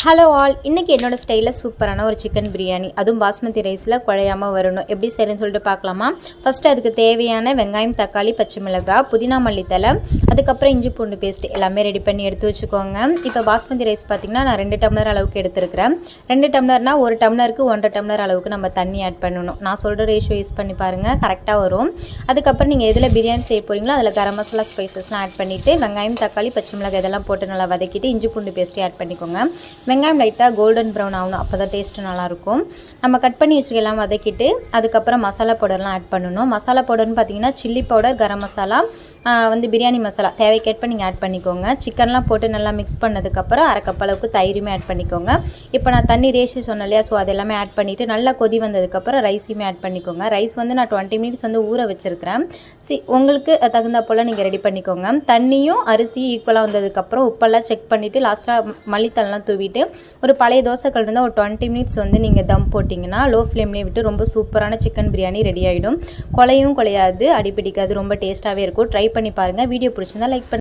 Hello all, இன்றைக்கி என்னோடய ஸ்டைலில் சூப்பரான ஒரு சிக்கன் பிரியாணி, அதுவும் பாஸ்மதி ரைஸில் குழையாமல் வரணும். எப்படி செய்யணும்னு சொல்லிட்டு பார்க்கலாமா? ஃபஸ்ட்டு அதுக்கு தேவையான வெங்காயம், தக்காளி, பச்சை மிளகாய், புதினா மல்லித்தலை, அதுக்கப்புறம் இஞ்சி பூண்டு பேஸ்ட் எல்லாமே ரெடி பண்ணி எடுத்து வச்சுக்கோங்க. இப்போ பாஸ்மதி ரைஸ் பார்த்திங்கன்னா நான் 2 டம்ளர் அளவுக்கு எடுத்துருக்கிறேன். 2 டம்ளர்னால் 1 டம்ளருக்கு 1.5 டம்ளர் அளவுக்கு நம்ம தண்ணி ஆட் பண்ணணும். நான் சொல்கிற ரேஷியோ யூஸ் பண்ணி பாருங்கள், கரெக்டாக வரும். அதுக்கப்புறம் நீங்கள் எதில் பிரியாணி செய்ய போகிறீங்களோ அதில் கரம் மசாலா ஸ்பைசஸ்லாம் ஆட் பண்ணிவிட்டு வெங்காயம், தக்காளி, பச்சை மிளகாய் இதெல்லாம் போட்டு நல்லா வதக்கிட்டு இஞ்சி பூண்டு பேஸ்ட்டு ஆட் பண்ணிக்கோங்க. வெங்காயம் லைட்டாக கோல்டன் ப்ரௌன் ஆகணும், அப்போ தான் டேஸ்ட்டு நல்லாயிருக்கும். நம்ம கட் பண்ணி வச்சுக்கலாம் வதக்கிட்டு அதுக்கப்புறம் மசாலா பவுடர்லாம் ஆட் பண்ணணும். மசாலா பவுடர்னு பார்த்தீங்கன்னா சில்லி பவுடர், கரம் மசாலா, பிரியாணி மசாலா தேவைக்கேற்ப நீங்கள் ஆட் பண்ணிக்கோங்க. சிக்கன்லாம் போட்டு நல்லா மிக்ஸ் பண்ணதுக்கப்புறம் 1/2 கப் அளவுக்கு தயிருமே ஆட் பண்ணிக்கோங்க. இப்போ நான் தண்ணி ரேஷியோ சொன்னேன் இல்லையா, ஸோ அது எல்லாமே ஆட் பண்ணிவிட்டு நல்லா கொதி வந்ததுக்கப்புறம் ரைஸுமே ஆட் பண்ணிக்கோங்க. ரைஸ் வந்து நான் 20 மினிட்ஸ் வந்து ஊற வச்சுருக்கிறேன். உங்களுக்கு தகுந்த போல் நீங்கள் ரெடி பண்ணிக்கோங்க. தண்ணியும் அரிசியும் ஈக்குவலாக வந்ததுக்கப்புறம் உப்பெல்லாம் செக் பண்ணிவிட்டு லாஸ்ட்டாக மல்லித்தலாம் தூவிட்டு ஒரு பழைய தோசைக்கல் இருந்தால் ஒரு 20 மினிட்ஸ் வந்து நீங்கள் தம் போட்டிங்கன்னா லோ ஃப்ளேம்லேயே விட்டு ரொம்ப சூப்பரான சிக்கன் பிரியாணி ரெடி ஆகிடும். குழையும் குழையாது, அடிப்பிடிக்காது, ரொம்ப டேஸ்ட்டாகவே இருக்கும். ட்ரை பண்ணி பாருங்கள். வீடியோ பிடிச்சிருந்தா லைக் பண்ணுங்கள்.